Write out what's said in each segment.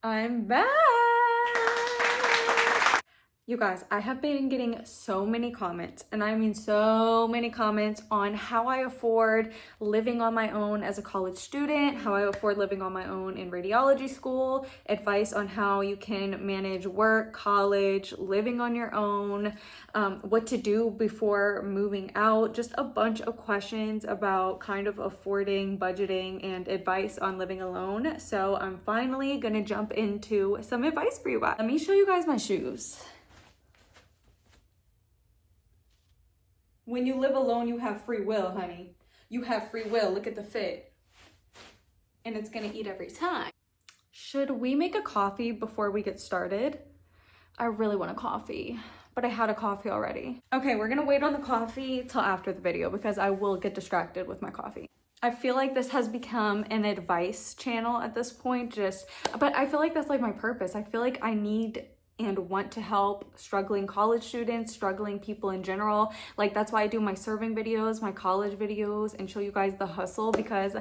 I'm back! You guys, I have been getting so many comments, and I mean so many comments on how I afford living on my own as a college student, how I afford living on my own in radiology school, advice on how you can manage work, college, living on your own, what to do before moving out, just a bunch of questions about kind of affording, budgeting, and advice on living alone. So I'm finally gonna jump into some advice for you guys. Let me show you guys my shoes. When you live alone, you have free will, honey. You have free will. Look at the fit. And it's gonna eat every time. Should we make a coffee before we get started? I really want a coffee, but I had a coffee already. Okay, we're gonna wait on the coffee till after the video because I will get distracted with my coffee. I feel like this has become an advice channel at this point, but I feel like that's like my purpose. I feel like I need and want to help struggling college students, struggling people in general. Like that's why I do my serving videos, my college videos, and show you guys the hustle because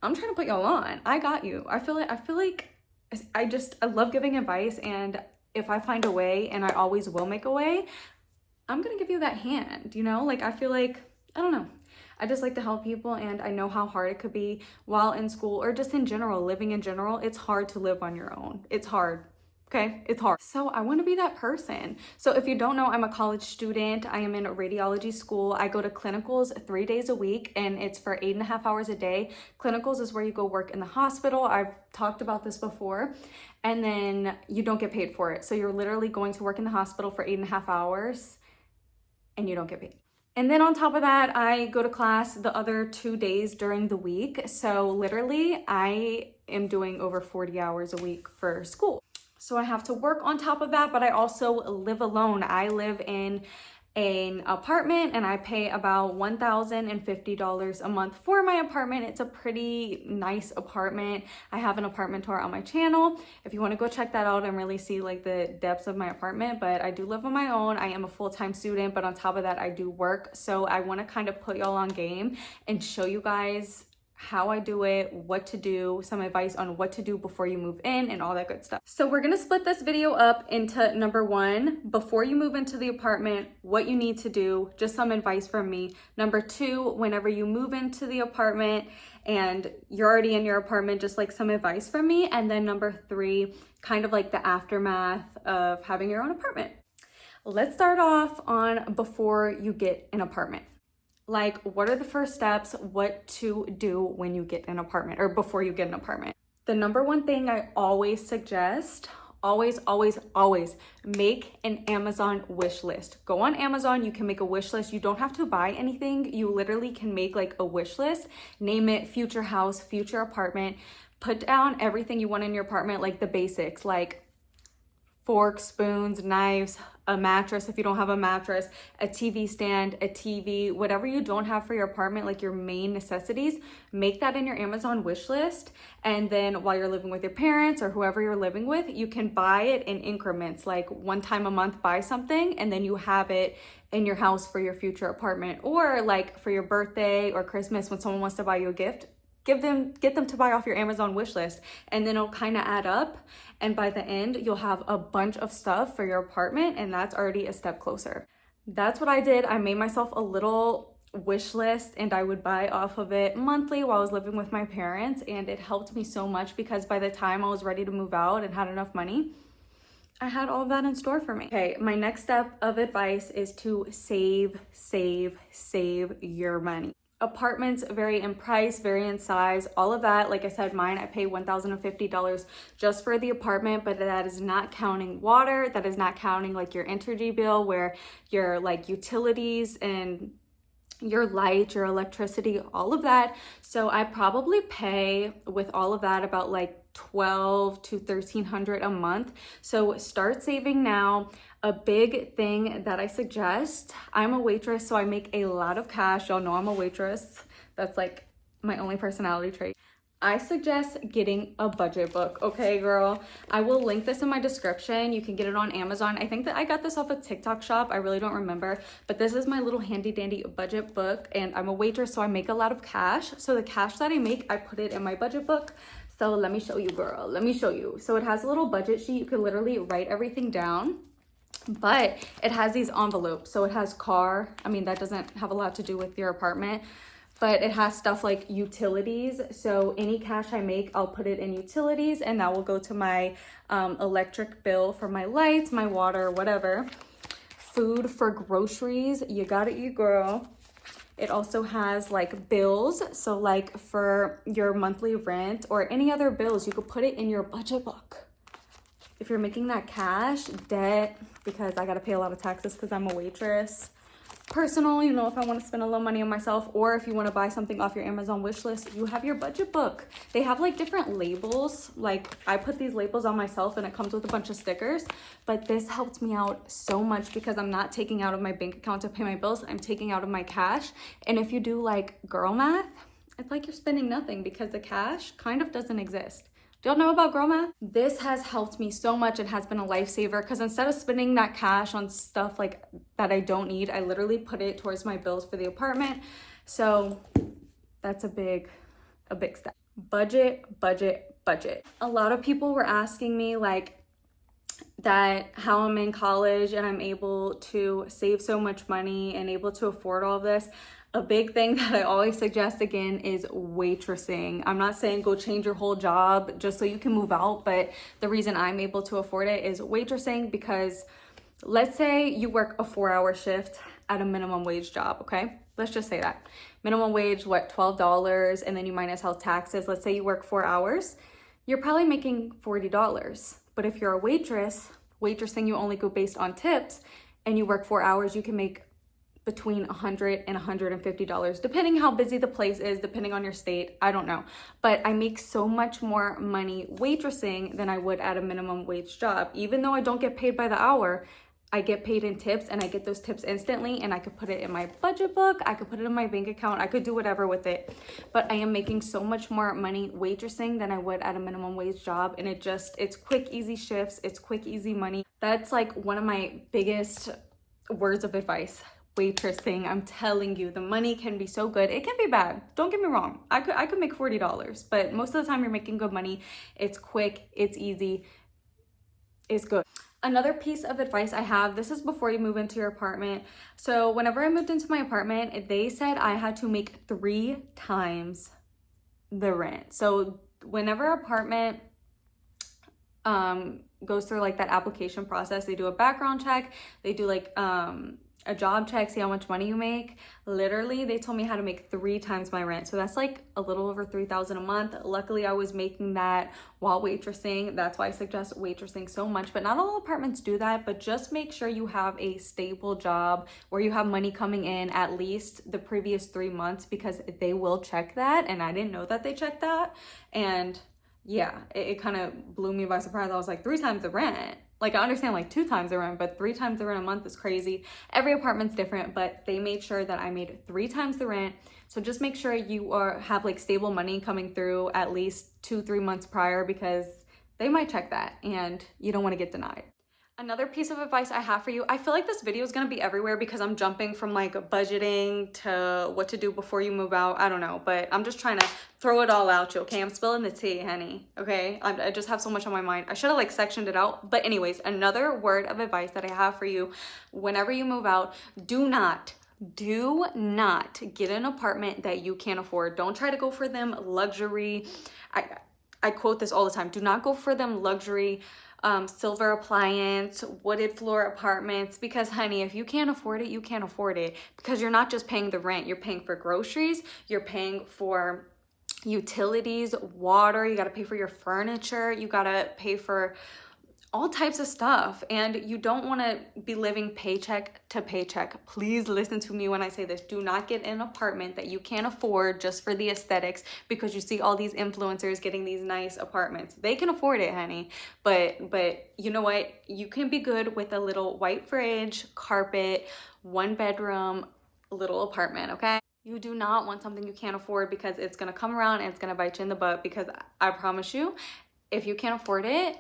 I'm trying to put y'all on. I got you. I feel like I love giving advice, and if I find a way, and I always will make a way, I'm gonna give you that hand, you know? Like I feel like, I don't know. I just like to help people, and I know how hard it could be while in school or just in general, living in general. It's hard to live on your own. It's hard. Okay, it's hard. So I want to be that person. So if you don't know, I'm a college student. I am in a radiology school. I go to clinicals 3 days a week, and it's for 8.5 hours a day. Clinicals is where you go work in the hospital. I've talked about this before. And then you don't get paid for it. So you're literally going to work in the hospital for 8.5 hours and you don't get paid. And then on top of that, I go to class the other 2 days during the week. So literally I am doing over 40 hours a week for school. So I have to work on top of that, but I also live alone. I live in an apartment and I pay about $1,050 a month for my apartment. It's a pretty nice apartment. I have an apartment tour on my channel if you want to go check that out and really see like the depths of my apartment. But I do live on my own. I am a full-time student, but on top of that, I do work. So I want to kind of put y'all on game and show you guys how I do it, what to do, some advice on what to do before you move in and all that good stuff. So we're gonna split this video up into number 1, before you move into the apartment, what you need to do, just some advice from me. Number 2, whenever you move into the apartment and you're already in your apartment, just like some advice from me. And then number 3, kind of like the aftermath of having your own apartment. Let's start off on before you get an apartment. Like, what are the first steps, what to do when you get an apartment or before you get an apartment? The number 1 thing I always suggest, always make an Amazon wish list. Go on Amazon, you can make a wish list. You don't have to buy anything. You literally can make like a wish list, name it future house, future apartment, put down everything you want in your apartment, like the basics, like forks, spoons, knives, a mattress if you don't have a mattress, a TV stand, a TV, whatever you don't have for your apartment, like your main necessities, make that in your Amazon wish list. And then while you're living with your parents or whoever you're living with, you can buy it in increments, like one time a month, buy something, and then you have it in your house for your future apartment. Or like for your birthday or Christmas, when someone wants to buy you a gift, get them to buy off your Amazon wish list, and then it'll kind of add up. And by the end, you'll have a bunch of stuff for your apartment, and that's already a step closer. That's what I did. I made myself a little wish list and I would buy off of it monthly while I was living with my parents, and it helped me so much because by the time I was ready to move out and had enough money, I had all of that in store for me. Okay, my next step of advice is to save your money. Apartments vary in price, vary in size, all of that. Like I said, mine, I pay $1,050 just for the apartment, but that is not counting water. That is not counting like your energy bill, where your like utilities and your light, your electricity, all of that. So I probably pay with all of that about like $1,200 to $1,300 a month. So start saving now. A big thing that I suggest, I'm a waitress, so I make a lot of cash. Y'all know I'm a waitress. That's like my only personality trait. I suggest getting a budget book, okay, girl? I will link this in my description. You can get it on Amazon. I think that I got this off a TikTok shop. I really don't remember, but this is my little handy dandy budget book, and I'm a waitress, so I make a lot of cash. So the cash that I make, I put it in my budget book. So let me show you, girl. Let me show you. So it has a little budget sheet. You can literally write everything down, but it has these envelopes. So it has car. I mean, that doesn't have a lot to do with your apartment, but it has stuff like utilities. So any cash I make, I'll put it in utilities, and that will go to my electric bill for my lights, my water, whatever. Food for groceries. You gotta eat, girl. It also has like bills. So like for your monthly rent or any other bills, you could put it in your budget book. If you're making that cash, debt, because I got to pay a lot of taxes because I'm a waitress. Personal, you know, if I want to spend a little money on myself, or if you want to buy something off your Amazon wish list, you have your budget book. They have like different labels. Like I put these labels on myself and it comes with a bunch of stickers, but this helped me out so much because I'm not taking out of my bank account to pay my bills. I'm taking out of my cash. And if you do like girl math, it's like you're spending nothing because the cash kind of doesn't exist. Do y'all know about girl math? This has helped me so much. It has been a lifesaver because instead of spending that cash on stuff like that I don't need, I literally put it towards my bills for the apartment. So that's a big step. Budget, budget, budget. A lot of people were asking me like that how I'm in college and I'm able to save so much money and able to afford all of this. A big thing that I always suggest again is waitressing. I'm not saying go change your whole job just so you can move out, but the reason I'm able to afford it is waitressing because let's say you work a 4-hour shift at a minimum wage job, okay? Let's just say that. Minimum wage, what, $12, and then you minus health taxes. Let's say you work 4 hours. You're probably making $40. But if you're a waitressing, you only go based on tips, and you work 4 hours, you can make between $100 and $150, depending how busy the place is, depending on your state, I don't know. But I make so much more money waitressing than I would at a minimum wage job. Even though I don't get paid by the hour, I get paid in tips and I get those tips instantly and I could put it in my budget book, I could put it in my bank account, I could do whatever with it. But I am making so much more money waitressing than I would at a minimum wage job. And it's quick, easy shifts, it's quick, easy money. That's like one of my biggest words of advice. Waitressing, I'm telling you, the money can be so good. It can be bad, don't get me wrong. I could make $40, but most of the time you're making good money. It's quick, it's easy, it's good. Another piece of advice I have, this is before you move into your apartment. So whenever I moved into my apartment, they said I had to make 3 times the rent. So whenever apartment goes through like that application process, they do a background check, they do like a job check, see how much money you make. Literally, they told me how to make 3 times my rent. So that's like a little over $3,000 a month. Luckily, I was making that while waitressing. That's why I suggest waitressing so much. But not all apartments do that, but just make sure you have a stable job where you have money coming in at least the previous 3 months, because they will check that. And I didn't know that they checked that. And yeah, it kind of blew me by surprise. I was like, 3 times the rent. Like, I understand like 2 times the rent, but 3 times the rent a month is crazy. Every apartment's different, but they made sure that I made 3 times the rent. So just make sure you have like stable money coming through at least 2-3 months prior, because they might check that and you don't want to get denied. Another piece of advice I have for you, I feel like this video is going to be everywhere because I'm jumping from like budgeting to what to do before you move out. I don't know, but I'm just trying to throw it all out you, okay? I'm spilling the tea, honey, okay? I just have so much on my mind. I should have like sectioned it out. But anyways, another word of advice that I have for you, whenever you move out, do not get an apartment that you can't afford. Don't try to go for them luxury. I quote this all the time. Do not go for them luxury silver appliance, wooded floor apartments, because honey, if you can't afford it, you can't afford it, because you're not just paying the rent, you're paying for groceries, you're paying for utilities, water, you got to pay for your furniture, you got to pay for all types of stuff, and you don't want to be living paycheck to paycheck. Please listen to me when I say this. Do not get an apartment that you can't afford just for the aesthetics, because you see all these influencers getting these nice apartments. They can afford it, honey, but you know what? You can be good with a little white fridge, carpet, 1 bedroom, little apartment, okay? You do not want something you can't afford, because it's going to come around and it's going to bite you in the butt, because I promise you, if you can't afford it,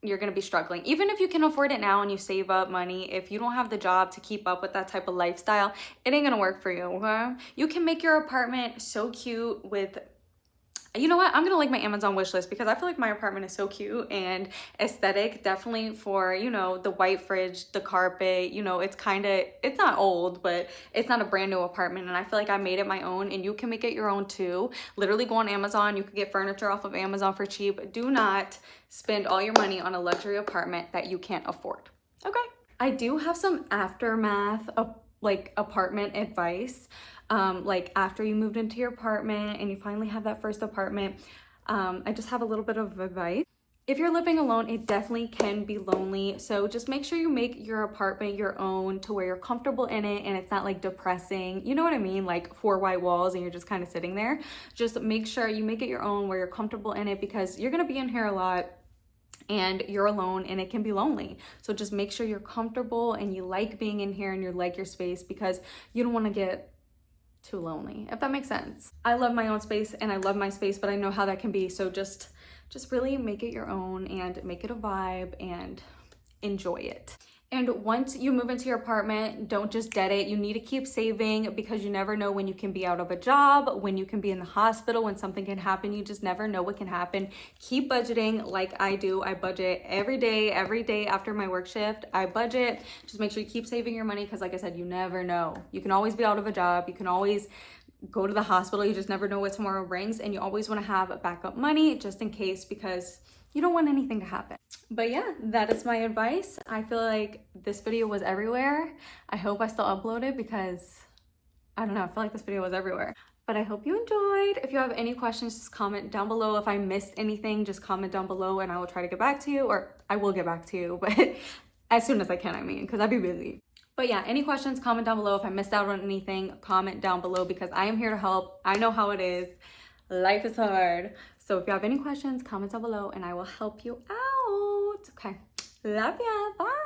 you're going to be struggling. Even if you can afford it now and you save up money, if you don't have the job to keep up with that type of lifestyle, it ain't going to work for you, okay? You can make your apartment so cute with You know what? I'm gonna link my Amazon wish list because I feel like my apartment is so cute and aesthetic. Definitely for, you know, the white fridge, the carpet, you know, it's not old, but it's not a brand new apartment. And I feel like I made it my own, and you can make it your own too. Literally go on Amazon. You can get furniture off of Amazon for cheap. Do not spend all your money on a luxury apartment that you can't afford. Okay. I do have some aftermath of like apartment advice. Like after you moved into your apartment and you finally have that first apartment, I just have a little bit of advice. If you're living alone, it definitely can be lonely. So just make sure you make your apartment your own to where you're comfortable in it and it's not like depressing. You know what I mean? Like 4 white walls and you're just kind of sitting there. Just make sure you make it your own where you're comfortable in it, because you're going to be in here a lot and you're alone and it can be lonely. So just make sure you're comfortable and you like being in here and you like your space, because you don't want to get too lonely, if that makes sense. I love my own space and I love my space, but I know how that can be. So just really make it your own and make it a vibe and enjoy it. And once you move into your apartment, don't just debt it. You need to keep saving, because you never know when you can be out of a job, when you can be in the hospital, when something can happen. You just never know what can happen. Keep budgeting like I do. I budget every day after my work shift. I budget. Just make sure you keep saving your money, because like I said, you never know. You can always be out of a job. You can always go to the hospital. You just never know what tomorrow brings. And you always want to have backup money just in case, because you don't want anything to happen. But yeah, that is my advice. I feel like this video was everywhere. I hope I still upload it, because I don't know, I feel like this video was everywhere. But I hope you enjoyed. If you have any questions, just comment down below. If I missed anything, just comment down below and I will try to get back to you, or I will get back to you, but as soon as I can, because I'd be busy. But yeah, any questions, comment down below. If I missed out on anything, comment down below, because I am here to help. I know how it is. Life is hard. So if you have any questions, comment down below and I will help you out. Okay. Love ya. Bye.